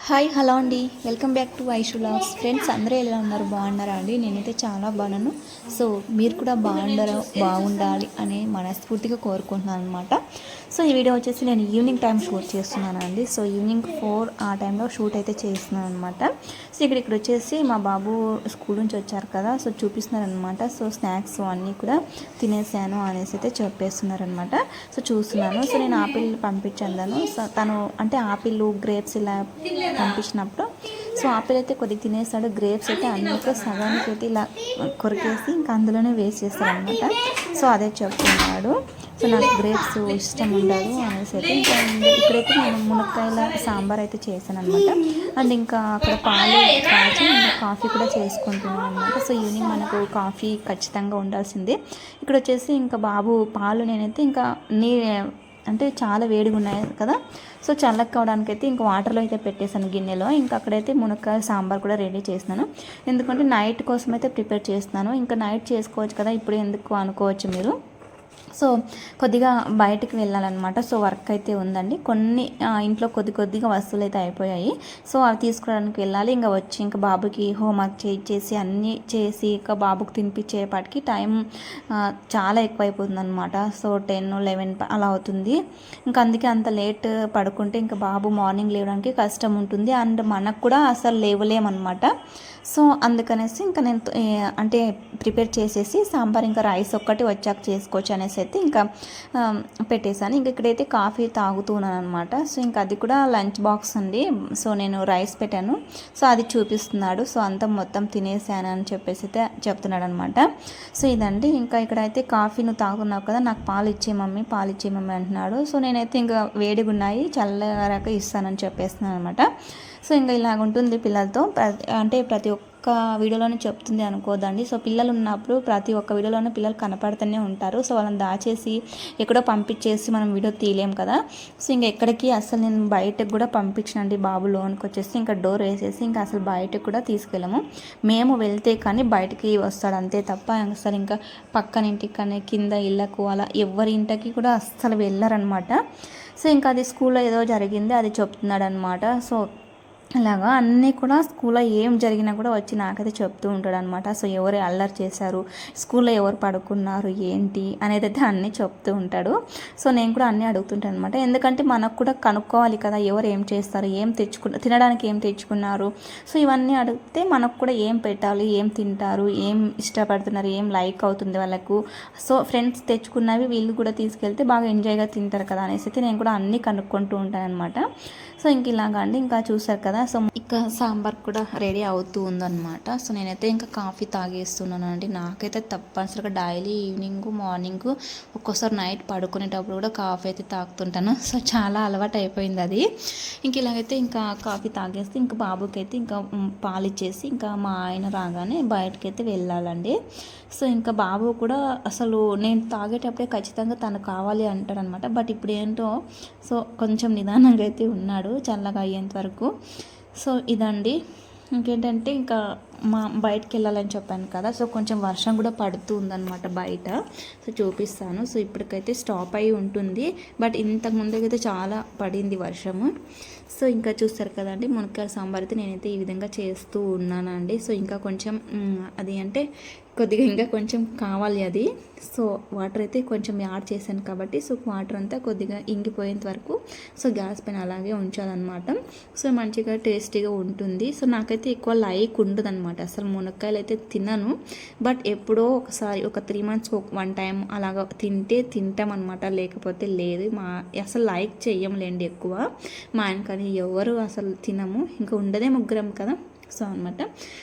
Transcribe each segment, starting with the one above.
Hi hello అండి, welcome back to Aishu logs. Friends అందరూ ఎలా ఉన్నారు, బాగున్నారా అండి? నేనైతే చాలా బాగున్నాను. సో మీరు కూడా బాగుండాలి అని మనస్ఫూర్తిగా కోరుకుంటున్నాను అనమాట. సో ఈ వీడియో వచ్చేసి నేను ఈవినింగ్ టైం షూట్ చేస్తున్నాను అండి. సో ఈవినింగ్ 4 ఆ టైంలో షూట్ అయితే చేస్తున్నాను అనమాట. సో ఇక్కడ వచ్చేసి మా బాబు స్కూల్ నుంచి వచ్చారు కదా, సో చూపిస్తున్నారు అనమాట. సో స్నాక్స్ అన్నీ కూడా తినేసాను అనేసి అయితే చెప్పేస్తున్నారనమాట. సో చూస్తున్నాను. సో నేను ఆపిల్ పంపించాను. సో తను అంటే ఆపిల్ గ్రేప్స్ ఇలా పంపించినప్పుడు సో ఆపిల్ అయితే కొద్దిగా తినేస్తాడు, గ్రేప్స్ అయితే అన్నిటిలో సగానికి అయితే ఇలా కొరికేసి ఇంకా అందులోనే వేస్ట్ చేస్తారనమాట. సో అదే చెప్తున్నాడు. సో నాకు గ్రేప్స్ ఇష్టం ఉండదు అనేసి అయితే ఇక్కడైతే నేను మునక్కాయల సాంబార్ అయితే చేశాను అనమాట. అండ్ ఇంకా అక్కడ పాలు కాచి ఇంకా కాఫీ కూడా చేసుకుంటున్నాను అనమాట. సో ఈవినింగ్ మనకు కాఫీ ఖచ్చితంగా ఉండాల్సిందే. ఇక్కడ వచ్చేసి ఇంకా బాబు పాలు నేనైతే ఇంకా అంటే చాలా వేడిగా ఉన్నాయి కదా, సో చల్లగా కావడానికి అయితే ఇంకా వాటర్లో అయితే పెట్టేశాను గిన్నెలో. ఇంకా అక్కడైతే మునక్కాయ సాంబార్ కూడా రెడీ చేసినాను. ఎందుకంటే నైట్ కోసం అయితే ప్రిపేర్ చేస్తున్నాను. ఇంకా నైట్ చేసుకోవచ్చు కదా, ఇప్పుడు ఎందుకు అనుకోవచ్చు మీరు. సో కొద్దిగా బయటికి వెళ్ళాలన్నమాట. సో వర్క్ అయితే ఉందండి. కొన్ని ఇంట్లో కొద్దిగా వస్తువులు అయితే అయిపోయాయి. సో అవి తీసుకోవడానికి వెళ్ళాలి. ఇంకా వచ్చి ఇంకా బాబుకి హోంవర్క్ చేసి అన్నీ చేసి ఇంకా బాబుకి తినిపించేపాటికి టైం చాలా ఎక్కువైపోతుంది అనమాట. సో 10-11 అలా అవుతుంది. ఇంకా అందుకే అంత లేట్ పడుకుంటే ఇంకా బాబు మార్నింగ్ లేవడానికి కష్టం ఉంటుంది. అండ్ మనకు కూడా అసలు లేవలేమన్నమాట. సో అందుకనేసి ఇంకా నేను అంటే ప్రిపేర్ చేసేసి సాంబార్ ఇంకా రైస్ ఒక్కటి వచ్చాక చేసుకోవచ్చు అనేసి అయితే ఇంకా పెట్టేశాను. ఇంక ఇక్కడైతే కాఫీ తాగుతున్నాను అనమాట. సో ఇంకా అది కూడా లంచ్ బాక్స్ అండి. సో నేను రైస్ పెట్టాను, సో అది చూపిస్తున్నాడు. సో అంతా మొత్తం తినేసాను అని చెప్పేసి అయితే చెప్తున్నాడు అనమాట. సో ఇదండి. ఇంకా ఇక్కడైతే కాఫీ నువ్వు తాగుతున్నావు కదా, నాకు పాలు ఇచ్చే మమ్మీ అంటున్నాడు. సో నేనైతే ఇంకా వేడిగా ఉన్నాయి, చల్లగారాక ఇస్తానని చెప్పేస్తున్నాను అనమాట. సో ఇంకా ఇలాగ ఉంటుంది పిల్లలతో. అంటే ప్రతి ఒక్క వీడియోలోనే చెప్తుంది అనుకోదండి. సో పిల్లలు ఉన్నప్పుడు ప్రతి ఒక్క వీడియోలోనే పిల్లలు కనపడుతూనే ఉంటారు. సో వాళ్ళని దాచేసి ఎక్కడో పంపించేసి మనం వీడియో తీయలేం కదా. సో ఇంకా ఎక్కడికి అసలు నేను బయటకు కూడా పంపించినండి. బాబు లోనికి వచ్చేసి ఇంకా డోర్ వేసేసి ఇంకా అసలు బయటకు కూడా తీసుకెళ్ళము. మేము వెళ్తే కానీ బయటికి వస్తాడు అంతే తప్ప అసలు ఇంకా పక్కన ఇంటికి కానీ కింద ఇళ్ళకు అలా ఎవరి ఇంటికి కూడా అస్సలు వెళ్ళారనమాట. సో ఇంకా అది స్కూల్లో ఏదో జరిగింది అది చెప్తున్నాడు అనమాట. సో అలాగా అన్నీ కూడా స్కూల్లో ఏం జరిగినా కూడా వచ్చి నాకైతే చెప్తూ ఉంటాడు అనమాట. సో ఎవరు అల్లరి చేశారు, స్కూల్లో ఎవరు పడుకున్నారు ఏంటి అనేది అయితే అన్నీ చెప్తూ ఉంటాడు. సో నేను కూడా అన్నీ అడుగుతుంటాను అనమాట. ఎందుకంటే మనకు కూడా కనుక్కోవాలి కదా, ఎవరు ఏం చేస్తారు, తినడానికి ఏం తెచ్చుకున్నారు. సో ఇవన్నీ అడిగితే మనకు కూడా ఏం పెట్టాలి, ఏం తింటారు, ఏం ఇష్టపడుతున్నారు, ఏం లైక్ అవుతుంది వాళ్ళకు. సో ఫ్రెండ్స్ తెచ్చుకున్నవి వీళ్ళు కూడా తీసుకెళ్తే బాగా ఎంజాయ్గా తింటారు కదా అనేసి అయితే నేను కూడా అన్నీ కనుక్కుంటూ ఉంటాను అనమాట. సో ఇంక ఇలాగా అండి. ఇంకా చూసారు కదా, సో ఇంకా సాంబార్ కూడా రెడీ అవుతూ ఉందన్నమాట. సో నేనైతే ఇంకా కాఫీ తాగేస్తున్నాను అండి. నాకైతే తప్పనిసరిగా డైలీ ఈవినింగ్ మార్నింగ్ ఒక్కోసారి నైట్ పడుకునేటప్పుడు కూడా కాఫీ అయితే తాగుతుంటాను. సో చాలా అలవాటు అయిపోయింది అది. ఇంక ఇలాగైతే ఇంకా కాఫీ తాగేస్తే ఇంకా బాబుకి అయితే ఇంకా పాలు ఇచ్చేసి ఇంకా మా ఆయన రాగానే బయటకైతే వెళ్ళాలండి. సో ఇంకా బాబు కూడా అసలు నేను తాగేటప్పుడే ఖచ్చితంగా తను కావాలి అంటాడనమాట. బట్ ఇప్పుడు ఏంటో సో కొంచెం నిదానంగా అయితే ఉన్నాడు చల్లగా అయ్యేంత వరకు. సో ఇదండి. ఇంకేంటంటే ఇంకా బయటకు వెళ్ళాలని చెప్పాను కదా, సో కొంచెం వర్షం కూడా పడుతూ ఉందన్నమాట బయట. సో చూపిస్తాను. సో ఇప్పటికైతే స్టాప్ అయి ఉంటుంది, బట్ ఇంతకు ముందుకైతే చాలా పడింది వర్షము. సో ఇంకా చూస్తారు కదండి, మునక్కాయ సాంబార్ అయితే నేనైతే ఈ విధంగా చేస్తూ ఉన్నానండి. సో ఇంకా కొంచెం అది అంటే కొద్దిగా ఇంకా కొంచెం కావాలి అది. సో వాటర్ అయితే కొంచెం యాడ్ చేశాను కాబట్టి సో వాటర్ అంతా కొద్దిగా ఇంగిపోయేంత వరకు సో గ్యాస్ పైన అలాగే ఉంచాలన్నమాట. సో మంచిగా టేస్టీగా ఉంటుంది. సో నాకైతే ఎక్కువ లైక్ ఉండదు అనమాట. అసలు మునక్కాయలు అయితే తిన్నాను, బట్ ఎప్పుడో ఒకసారి ఒక 3 months 1 time అలాగా తింటాం అనమాట, లేకపోతే లేదు. అసలు లైక్ చెయ్యంలేండి ఎక్కువ. మా ఆయన కానీ ఎవరు అసలు తినము, ఇంకా ఉండదే ముగ్గురం కదా. సో అనమాట.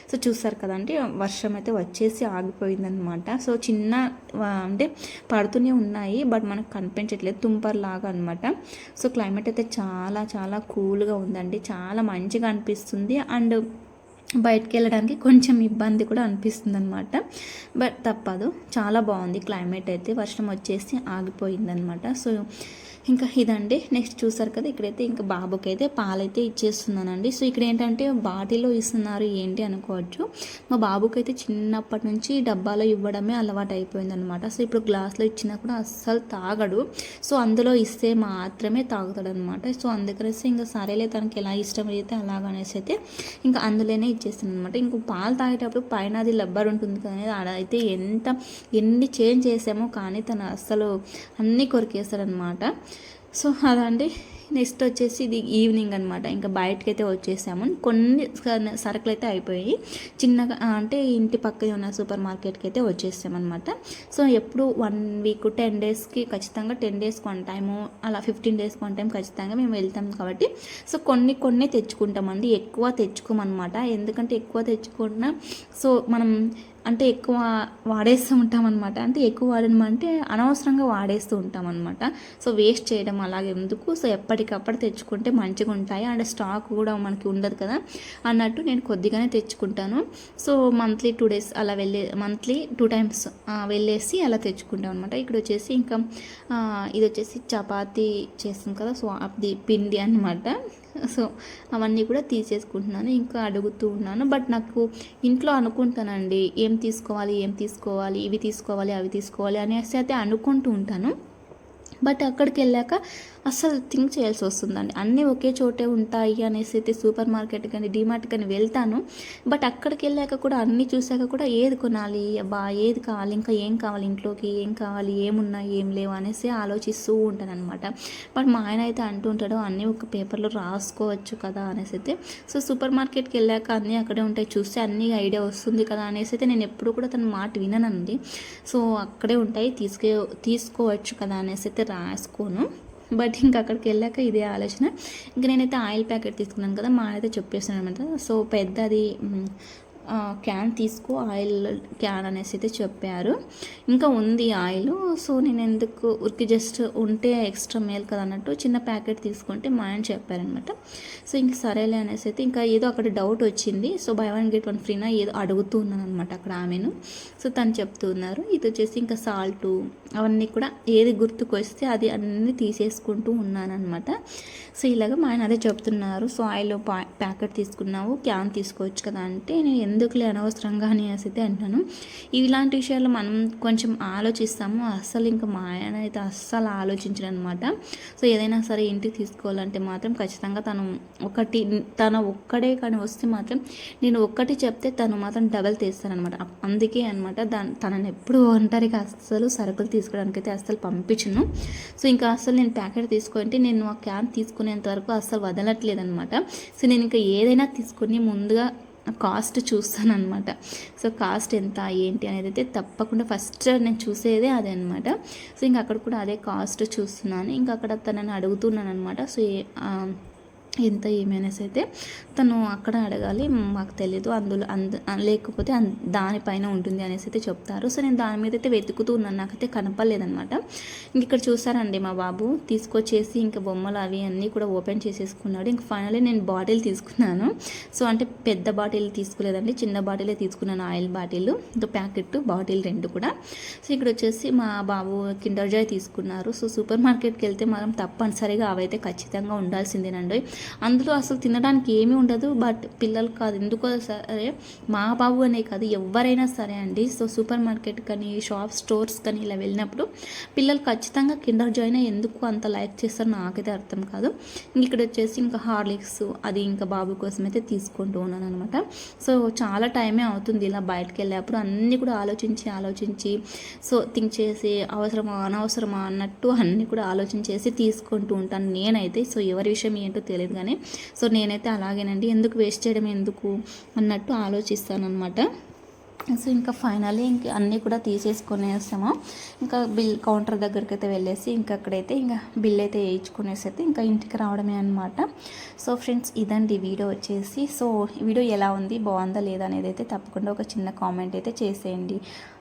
సో చూస్తారు కదండి, వర్షం అయితే వచ్చేసి ఆగిపోయిందనమాట. సో చిన్న అంటే పడుతూనే ఉన్నాయి, బట్ మనకు కనిపించట్లేదు, తుంపర్లాగా అనమాట. సో క్లైమేట్ అయితే చాలా చాలా కూల్గా ఉందండి, చాలా మంచిగా అనిపిస్తుంది. అండ్ బయటికి వెళ్ళడానికి కొంచెం ఇబ్బంది కూడా అనిపిస్తుంది అనమాట, బట్ తప్పదు. చాలా బాగుంది క్లైమేట్ అయితే. వర్షం వచ్చేసి ఆగిపోయిందనమాట. సో ఇంకా ఇదండి. నెక్స్ట్ చూసారు కదా, ఇక్కడైతే ఇంకా బాబుకి అయితే పాలైతే ఇచ్చేస్తున్నానండి. సో ఇక్కడ ఏంటంటే బాటిల్లో ఇస్తున్నారు ఏంటి అనుకోవచ్చు. మా బాబుకి అయితే చిన్నప్పటి నుంచి డబ్బాలో ఇవ్వడమే అలవాటు అయిపోయిందనమాట. సో ఇప్పుడు గ్లాస్లో ఇచ్చినా కూడా అస్సలు తాగడు. సో అందులో ఇస్తే మాత్రమే తాగుతాడనమాట. సో అందుకనేసి ఇంకా సరేలే తనకి ఎలా ఇష్టం అయితే అలాగనేసి అయితే ఇంకా అందులోనే ఇచ్చేస్తాను అనమాట. ఇంకో పాలు తాగేటప్పుడు పైన అది లబ్బర్ ఉంటుంది కదా, అదైతే ఎన్ని చేంజ్ చేసామో కానీ తను అస్సలు అన్నీ కొరికేస్తాడనమాట. సో అదండి. నెక్స్ట్ వచ్చేసి ఇది ఈవినింగ్ అనమాట. ఇంకా బయటకైతే వచ్చేసాము. కొన్ని సరుకులు అయితే అయిపోయాయి. చిన్నగా అంటే ఇంటి పక్కనే ఉన్న సూపర్ మార్కెట్కి అయితే వచ్చేసామన్నమాట. సో ఎప్పుడు 1 వీక్ 10 డేస్కి ఖచ్చితంగా 10 డేస్కి 1 టైము అలా 15 డేస్కి 1 టైం ఖచ్చితంగా మేము వెళ్తాం కాబట్టి సో కొన్ని తెచ్చుకుంటామండి. ఎక్కువ తెచ్చుకోమన్నమాట. ఎందుకంటే ఎక్కువ తెచ్చుకున్నా సో మనం అంటే ఎక్కువ వాడేస్తూ ఉంటామన్నమాట. అంటే ఎక్కువ వాడమంటే అనవసరంగా వాడేస్తూ ఉంటామన్నమాట. సో వేస్ట్ చేయడం అలాగే ఎందుకు. సో ఎప్పటికప్పుడు తెచ్చుకుంటే మంచిగా ఉంటాయి. అండ్ స్టాక్ కూడా మనకి ఉండదు కదా అన్నట్టు నేను కొద్దిగానే తెచ్చుకుంటాను. సో మంత్లీ 2 డేస్ అలా మంత్లీ 2 టైమ్స్ వెళ్ళేసి అలా తెచ్చుకుంటాం అనమాట. ఇక్కడ వచ్చేసి ఇంకా ఇది వచ్చేసి చపాతీ చేస్తాం కదా, సో అది పిండి అనమాట. సో అవన్నీ కూడా తీసేసుకుంటున్నాను. ఇంకా అడుగుతూ ఉన్నాను. బట్ నాకు ఇంట్లో అనుకుంటానండి ఏం తీసుకోవాలి ఇవి తీసుకోవాలి అవి తీసుకోవాలి అనేసి అయితే అనుకుంటూ ఉంటాను. బట్ అక్కడికి వెళ్ళాక అస్సలు థింక్ చేయాల్సి వస్తుందండి. అన్నీ ఒకే చోటే ఉంటాయి అనేసి అయితే సూపర్ మార్కెట్ కానీ డీమార్ట్ కానీ వెళ్తాను. బట్ అక్కడికి వెళ్ళాక కూడా అన్నీ చూశాక కూడా ఏది కొనాలి, ఏది కావాలి, ఇంకా ఏం కావాలి, ఇంట్లోకి ఏం కావాలి, ఏమున్నాయి ఏం లేవు అనేసి ఆలోచిస్తూ ఉంటాను అనమాట. బట్ మా ఆయన అయితే అంటూ ఉంటాడు అన్నీ ఒక పేపర్లో రాసుకోవచ్చు కదా అనేసి అయితే. సో సూపర్ మార్కెట్కి వెళ్ళాక అన్నీ అక్కడే ఉంటాయి, చూస్తే అన్నీ ఐడియా వస్తుంది కదా అనేసి అయితే నేను ఎప్పుడు కూడా తన మాట విననండి. సో అక్కడే ఉంటాయి, తీసుకోవచ్చు కదా అనేసి అయితే రాసుకోను. బట్ ఇంకా అక్కడికి వెళ్ళాక ఇదే ఆలోచన. ఇంకా నేనైతే ఆయిల్ ప్యాకెట్ తీసుకున్నాను కదా, మా అయితే చెప్పేసాను అనమాట. సో పెద్దది క్యాన్ తీసుకో, ఆయిల్ క్యాన్ అనేసి అయితే చెప్పారు. ఇంకా ఉంది ఆయిల్. సో నేను ఎందుకు ఉరికి జస్ట్ ఉంటే ఎక్స్ట్రా మేల్ కదా అన్నట్టు చిన్న ప్యాకెట్ తీసుకుంటే మా ఆయన చెప్పారనమాట. సో ఇంక సరేలే అనేసి అయితే ఇంకా ఏదో అక్కడ డౌట్ వచ్చింది. సో బై 1 get 1 ఫ్రీనా ఏదో అడుగుతూ ఉన్నాను అనమాట అక్కడ ఆమెను. సో తను చెప్తున్నారు. ఇది వచ్చేసి ఇంకా సాల్టు అవన్నీ కూడా ఏది గుర్తుకు వస్తే అది అన్నీ తీసేసుకుంటూ ఉన్నాను అనమాట. సో ఇలాగ మా ఆయన అదే చెప్తున్నారు. సో ఆయిల్ ప్యాకెట్ తీసుకున్నావు, క్యాన్ తీసుకోవచ్చు కదా అంటే నేను ఎందుకులే అనవసరంగా అని అయితే అంటాను. ఇలాంటి విషయాల్లో మనం కొంచెం ఆలోచిస్తాము. అస్సలు ఇంకా మా ఆయన అయితే అస్సలు ఆలోచించడం అనమాట. సో ఏదైనా సరే ఇంటికి తీసుకోవాలంటే మాత్రం ఖచ్చితంగా తను ఒక్కడే కానీ వస్తే మాత్రం నేను ఒక్కటి చెప్తే తను మాత్రం డబల్ తీస్తానమాట. అందుకే అనమాట తనని ఎప్పుడు ఒంటరిగా అస్సలు సరుకులు తీసుకోవడానికి అయితే అస్సలు పంపించను. సో ఇంకా అస్సలు నేను ప్యాకెట్ తీసుకుంటే నేను ఆ క్యాన్ తీసుకునేంత వరకు అస్సలు వదలట్లేదనమాట. సో నేను ఇంకా ఏదైనా తీసుకుని ముందుగా కాస్ట్ చూస్తాను అనమాట. సో కాస్ట్ ఎంత ఏంటి అనేది అయితే తప్పకుండా ఫస్ట్ నేను చూసేదే అదే అనమాట. సో ఇంకా అక్కడ కూడా అదే కాస్ట్ చూస్తున్నాను. ఇంకా అక్కడ తనని అడుగుతున్నాను అనమాట. సో ఎంత ఏమైనాసి అయితే తను అక్కడ అడగాలి, మాకు తెలీదు అందులో లేకపోతే దానిపైన ఉంటుంది అనేసి అయితే చెప్తారు. సో నేను దాని మీద అయితే వెతుకుతూ ఉన్నాను, నాకైతే కనపడలేదనమాట. ఇంక ఇక్కడ చూసారండి మా బాబు తీసుకొచ్చేసి ఇంకా బొమ్మలు అవి అన్నీ కూడా ఓపెన్ చేసేసుకున్నాడు. ఇంక ఫైనల్లీ నేను బాటిల్ తీసుకున్నాను. సో అంటే పెద్ద బాటిల్ తీసుకోలేదండి, చిన్న బాటిలే తీసుకున్నాను. ఆయిల్ బాటిల్ ఇంకా ప్యాకెట్ బాటిల్ 2 కూడా. సో ఇక్కడ వచ్చేసి మా బాబు కిండర్ జాయ్ తీసుకున్నారు. సో సూపర్ మార్కెట్కి వెళ్తే మనం తప్పనిసరిగా అవైతే ఖచ్చితంగా ఉండాల్సిందేనండి. అందులో అసలు తినడానికి ఏమీ ఉండదు. బట్ పిల్లలు కాదు ఎందుకో సరే, మా బాబు అనే కాదు ఎవరైనా సరే అండి. సో సూపర్ మార్కెట్ కానీ స్టోర్స్ కానీ ఇలా వెళ్ళినప్పుడు పిల్లలు ఖచ్చితంగా కిండర్ జాయ్నే ఎందుకు అంత లైక్ చేస్తారో నాకైతే అర్థం కాదు. ఇక్కడ వచ్చేసి ఇంకా హార్లిక్స్ అది ఇంకా బాబు కోసం అయితే తీసుకుంటూ ఉన్నాను అనమాట. సో చాలా టైమే అవుతుంది ఇలా బయటకు వెళ్ళేప్పుడు. అన్నీ కూడా ఆలోచించి సో థింక్ చేసి అవసరమా అనవసరమా అన్నట్టు అన్నీ కూడా ఆలోచించేసి తీసుకుంటూ ఉంటాను నేనైతే. సో ఎవరి విషయం ఏంటో తెలియదు కానీ సో నేనైతే అలాగేనండి, ఎందుకు వేస్ట్ చేయడం ఎందుకు అన్నట్టు ఆలోచిస్తానమాట. సో ఇంకా ఫైనల్లీ ఇంకా అన్నీ కూడా తీసేసుకునేసాము. ఇంకా బిల్ కౌంటర్ దగ్గరికి అయితే వెళ్ళేసి ఇంకా అక్కడైతే ఇంకా బిల్ అయితే వేయించుకునేసి అయితే ఇంకా ఇంటికి రావడమే అనమాట. సో ఫ్రెండ్స్ ఇదండి వీడియో వచ్చేసి. సో వీడియో ఎలా ఉంది, బాగుందా లేదా అనేది అయితే తప్పకుండా ఒక చిన్న కామెంట్ అయితే చేసేయండి.